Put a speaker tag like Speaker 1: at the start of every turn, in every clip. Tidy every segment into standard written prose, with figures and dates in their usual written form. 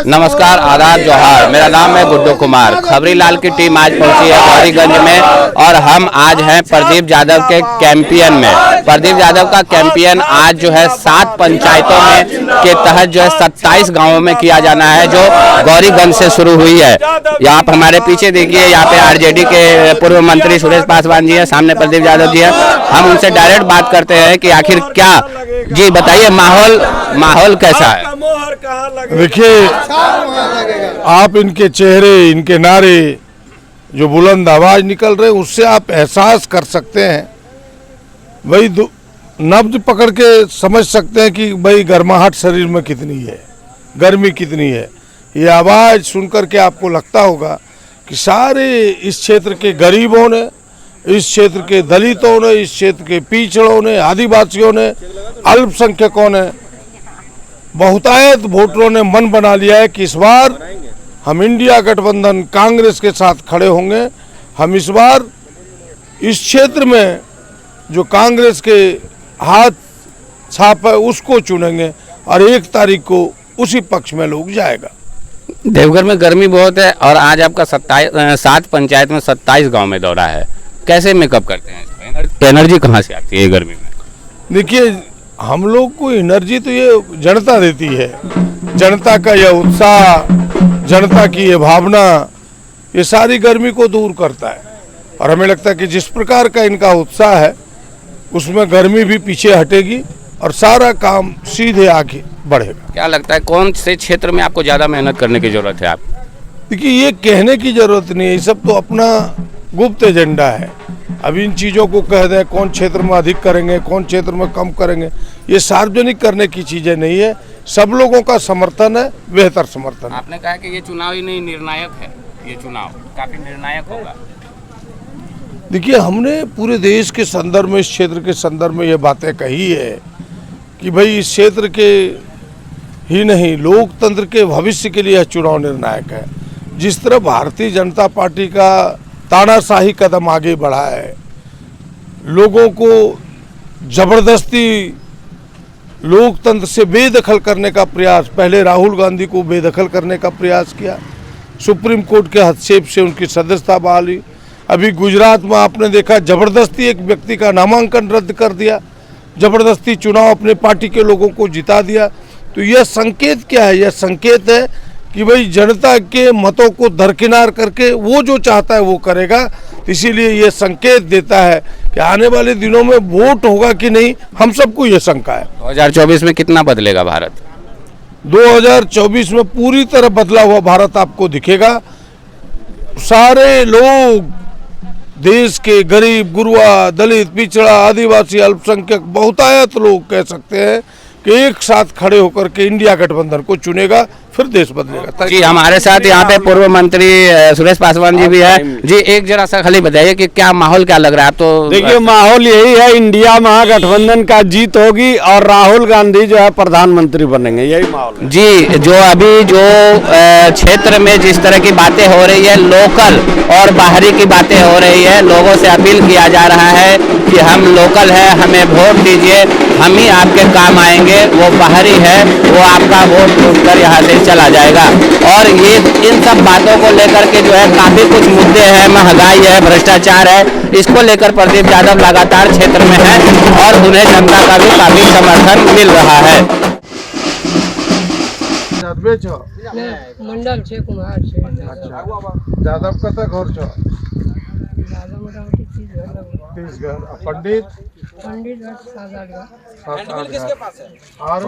Speaker 1: नमस्कार, आदाब, जोहार। मेरा नाम है गुड्डू कुमार। खबरी लाल की टीम आज पहुंची है गौरीगंज में और हम आज हैं प्रदीप यादव के कैंपियन में। प्रदीप यादव का कैंपियन आज जो है 7 पंचायतों में के तहत जो है 27 गांवों में किया जाना है, जो गौरीगंज से शुरू हुई है। यहाँ पर हमारे पीछे देखिए, यहाँ पे आरजेडी के पूर्व मंत्री सुरेश पासवान जी है, सामने प्रदीप यादव जी है। हम उनसे डायरेक्ट बात करते हैं कि आखिर क्या, जी बताइए, माहौल कैसा है?
Speaker 2: देखिए, आप इनके चेहरे, इनके नारे, जो बुलंद आवाज निकल रहे, उससे आप एहसास कर सकते हैं, भाई नब्ज पकड़ के समझ सकते हैं कि भाई गर्माहट शरीर में कितनी है, गर्मी कितनी है। ये आवाज सुनकर के आपको लगता होगा कि सारे इस क्षेत्र के गरीबों ने, इस क्षेत्र के दलितों ने, इस क्षेत्र के पिछड़ों ने, आदिवासियों ने, अल्पसंख्यकों ने, बहुतायत वोटरों ने मन बना लिया है कि इस बार हम इंडिया गठबंधन कांग्रेस के साथ खड़े होंगे। हम इस बार इस क्षेत्र में जो कांग्रेस के हाथ छाप है उसको चुनेंगे और 1 तारीख को उसी पक्ष में लोग जाएगा।
Speaker 1: देवघर में गर्मी बहुत है और आज आपका 7 पंचायत में 27 गांव में दौरा है। कैसे मेकअप करते हैं? एनर्जी कहाँ से आती है गर्मी में?
Speaker 2: देखिए, हम लोग को एनर्जी तो ये जनता देती है। जनता का यह उत्साह, जनता की ये भावना, ये सारी गर्मी को दूर करता है। और हमें लगता है कि जिस प्रकार का इनका उत्साह है, उसमें गर्मी भी पीछे हटेगी और सारा काम सीधे आगे बढ़ेगा।
Speaker 1: क्या लगता है कौन से क्षेत्र में आपको ज़्यादा मेहनत करने की ज़रूरत है? आप
Speaker 2: देखिए, ये कहने की ज़रूरत नहीं है, ये सब तो अपना गुप्त एजेंडा है। अब इन चीज़ों को कह दें कौन क्षेत्र में अधिक करेंगे, कौन क्षेत्र में कम करेंगे, ये सार्वजनिक करने की चीज़ें नहीं है। सब लोगों का समर्थन है, बेहतर समर्थन है।
Speaker 1: आपने कहा कि ये चुनाव ही नहीं, निर्णायक है। ये चुनाव काफ़ी निर्णायक होगा।
Speaker 2: देखिए, हमने पूरे देश के संदर्भ में, इस क्षेत्र के संदर्भ में ये बातें कही है कि भाई इस क्षेत्र के ही नहीं, लोकतंत्र के भविष्य के लिए यह चुनाव निर्णायक है। जिस तरह भारतीय जनता पार्टी का तानाशाही कदम आगे बढ़ा है, लोगों को जबरदस्ती लोकतंत्र से बेदखल करने का प्रयास, पहले राहुल गांधी को बेदखल करने का प्रयास किया, सुप्रीम कोर्ट के हस्तक्षेप से उनकी सदस्यता बहाली। अभी गुजरात में आपने देखा, जबरदस्ती एक व्यक्ति का नामांकन रद्द कर दिया, जबरदस्ती चुनाव अपने पार्टी के लोगों को जिता दिया। तो यह संकेत क्या है? यह संकेत है कि भाई जनता के मतों को दरकिनार करके वो जो चाहता है वो करेगा। तो इसीलिए ये संकेत देता है कि आने वाले दिनों में वोट होगा कि नहीं, हम सबको ये शंका है।
Speaker 1: 2024 में कितना बदलेगा भारत?
Speaker 2: 2024 में पूरी तरह बदला हुआ भारत आपको दिखेगा। सारे लोग, देश के गरीब, गुरुआ, दलित, पिछड़ा, आदिवासी, अल्पसंख्यक, बहुतायत लोग कह सकते हैं कि एक साथ खड़े होकर के इंडिया गठबंधन को चुनेगा, फिर देश बदलेगा।
Speaker 1: जी, हमारे साथ यहाँ पे पूर्व मंत्री सुरेश पासवान जी भी है। जी, एक जरा सा खाली बताइए कि क्या माहौल क्या लग रहा है? तो
Speaker 3: देखिए, माहौल यही है, इंडिया महागठबंधन का जीत होगी और राहुल गांधी जो है प्रधानमंत्री बनेंगे, यही माहौल है।
Speaker 1: जी, जो अभी जो क्षेत्र में जिस तरह की बातें हो रही है, लोकल और बाहरी की बातें हो रही है, लोगों से अपील किया जा रहा है कि हम लोकल है, हमें वोट दीजिए, हम ही आपके काम आएंगे। वो बाहरी है, वो आपका वोट लूट कर यहाँ से चला जाएगा। और ये इन सब बातों को लेकर के जो है काफी कुछ मुद्दे हैं, महंगाई है, भ्रष्टाचार है, इसको लेकर प्रदीप यादव लगातार क्षेत्र में है और उन्हें जनता का भी काफी समर्थन मिल रहा है।
Speaker 4: मंडल छे कुमार छे।
Speaker 2: यादव कत घर छो? 30 घर। पंडित?
Speaker 4: पंडित 7-8 घर।
Speaker 2: 7-8 किसके पास है? और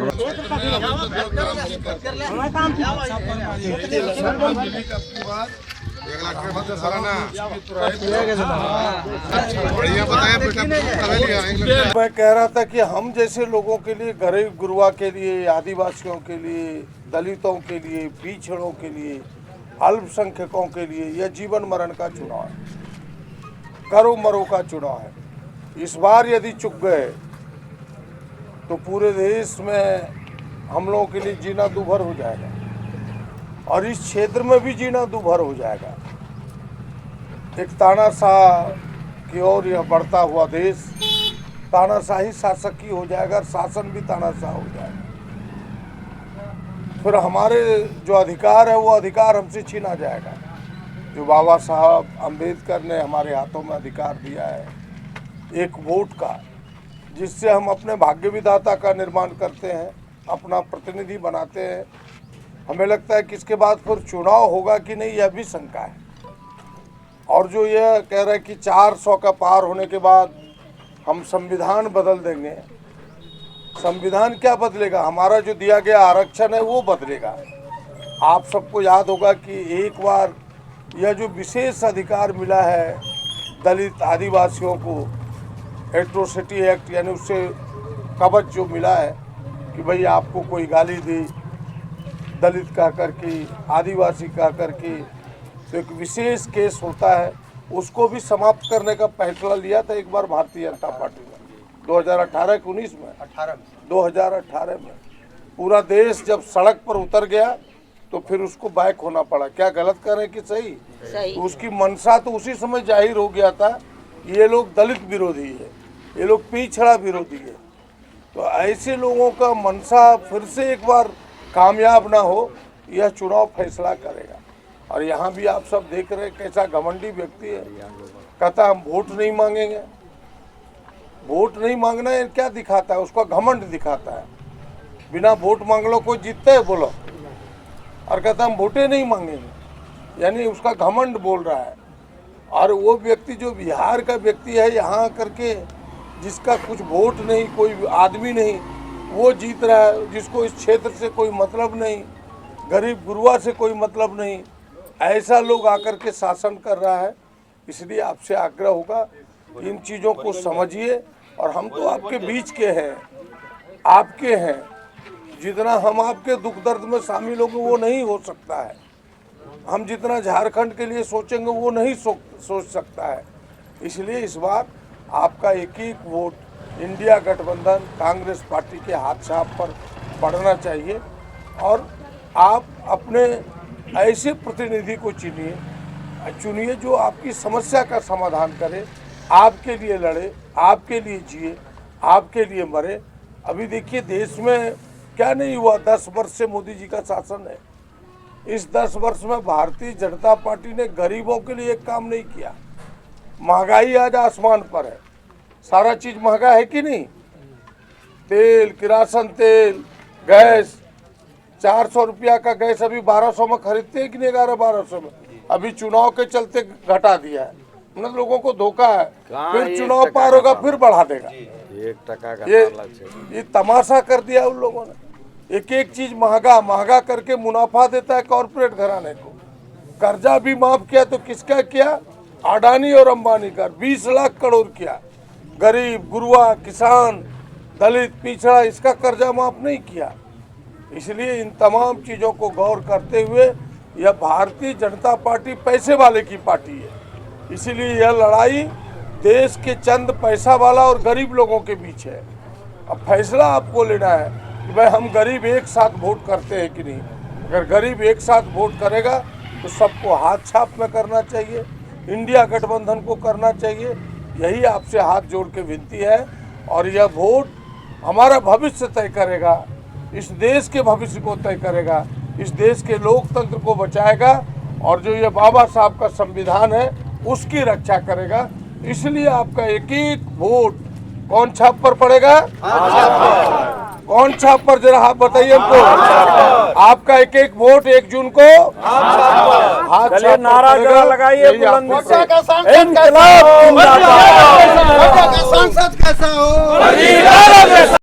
Speaker 2: मैं कह रहा था कि हम जैसे लोगों के लिए, गरीब गुरुआ के लिए, आदिवासियों के लिए, दलितों के लिए, पिछड़ों के लिए, अल्पसंख्यकों के लिए यह जीवन मरण का चुनाव है, करो मरो का चुनाव है। इस बार यदि चुक गए तो पूरे देश में हम लोगों के लिए जीना दूभर हो जाएगा और इस क्षेत्र में भी जीना दूभर हो जाएगा। एक तानाशाह की ओर यह बढ़ता हुआ देश तानाशाही शासक की हो जाएगा और शासन भी तानाशाह हो जाएगा। फिर हमारे जो अधिकार है वो अधिकार हमसे छीना जाएगा। जो बाबा साहब अम्बेडकर ने हमारे हाथों में अधिकार दिया है एक वोट का, जिससे हम अपने भाग्य विधाता का निर्माण करते हैं, अपना प्रतिनिधि बनाते हैं। हमें लगता है कि इसके बाद फिर चुनाव होगा कि नहीं, यह भी शंका है। और जो यह कह रहा है कि 400 का पार होने के बाद हम संविधान बदल देंगे, संविधान क्या बदलेगा? हमारा जो दिया गया आरक्षण है वो बदलेगा। आप सबको याद होगा कि एक बार यह जो विशेष अधिकार मिला है दलित आदिवासियों को, एट्रोसिटी एक्ट, यानी उससे कवच जो मिला है कि भाई आपको कोई गाली दी दलित कह करके, आदिवासी कह करके, तो एक विशेष केस होता है, उसको भी समाप्त करने का फैसला लिया था एक बार भारतीय जनता पार्टी ने 2018 के 19 में 2018 में। पूरा देश जब सड़क पर उतर गया तो फिर उसको बैक होना पड़ा। क्या गलत कर रहे कि सही? तो उसकी मंशा तो उसी समय जाहिर हो गया था, ये लोग दलित विरोधी है, ये लोग पिछड़ा विरोधी है। तो ऐसे लोगों का मंशा फिर से एक बार कामयाब ना हो, यह चुनाव फैसला करेगा। और यहाँ भी आप सब देख रहे हैं कैसा घमंडी व्यक्ति है, कहता हम वोट नहीं मांगेंगे। वोट नहीं मांगना है क्या दिखाता है? उसका घमंड दिखाता है। बिना वोट मांग लो कोई जीतता है बोलो, और कहता हम वोटे नहीं मांगेंगे, यानी उसका घमंड बोल रहा है। और वो व्यक्ति जो बिहार का व्यक्ति है, यहाँ करके जिसका कुछ वोट नहीं, कोई आदमी नहीं, वो जीत रहा है, जिसको इस क्षेत्र से कोई मतलब नहीं, गरीब गुरुआ से कोई मतलब नहीं, ऐसा लोग आकर के शासन कर रहा है। इसलिए आपसे आग्रह होगा इन चीज़ों को समझिए। और हम तो आपके बीच के हैं, आपके हैं, जितना हम आपके दुख दर्द में शामिल होंगे वो नहीं हो सकता है। हम जितना झारखंड के लिए सोचेंगे वो नहीं सोच सकता है। इसलिए इस बार आपका एक एक वोट इंडिया गठबंधन कांग्रेस पार्टी के हाथ छाप पर पड़ना चाहिए। और आप अपने ऐसे प्रतिनिधि को चुनिए जो आपकी समस्या का समाधान करे, आपके लिए लड़े, आपके लिए जिए, आपके लिए मरे। अभी देखिए देश में क्या नहीं हुआ, 10 वर्ष से मोदी जी का शासन है। इस 10 वर्ष में भारतीय जनता पार्टी ने गरीबों के लिए एक काम नहीं किया। महंगाई आज आसमान पर है, सारा चीज महंगा है कि नहीं? तेल, किरासन तेल, गैस, 400 रुपया का गैस अभी 1200 में खरीदते हैं कि नहीं? 1100-1200 में। अभी चुनाव के चलते घटा दिया है, मतलब लोगों को धोखा है। फिर चुनाव पार होगा फिर बढ़ा देगा।
Speaker 3: 1 टका का
Speaker 2: ये तमाशा कर दिया उन लोगों ने। एक एक चीज महंगा करके मुनाफा देता है कॉर्पोरेट घराने को। कर्जा भी माफ किया तो किसका किया? अडानी और अंबानी का 20 लाख करोड़ किया। गरीब गुरुआ, किसान, दलित, पिछड़ा, इसका कर्जा माफ नहीं किया। इसलिए इन तमाम चीज़ों को गौर करते हुए यह भारतीय जनता पार्टी पैसे वाले की पार्टी है। इसीलिए यह लड़ाई देश के चंद पैसा वाला और गरीब लोगों के बीच है। अब फैसला आपको लेना है कि भाई हम गरीब एक साथ वोट करते हैं कि नहीं। अगर गरीब एक साथ वोट करेगा तो सबको हाथ छाप में करना चाहिए, इंडिया गठबंधन को करना चाहिए। यही आपसे हाथ जोड़ के विनती है। और यह वोट हमारा भविष्य तय करेगा, इस देश के भविष्य को तय करेगा, इस देश के लोकतंत्र को बचाएगा और जो ये बाबा साहब का संविधान है उसकी रक्षा करेगा। इसलिए आपका एक एक वोट कौन छाप पर पड़ेगा? कौन छाप पर? जरा आप बताइए हमको। आपका एक एक वोट 1 जून को हाथ छाप पर
Speaker 3: नारा जरा लगाइए बुलंदी से। इनकलाब जिंदाबाद।
Speaker 5: सांसद कैसा हो?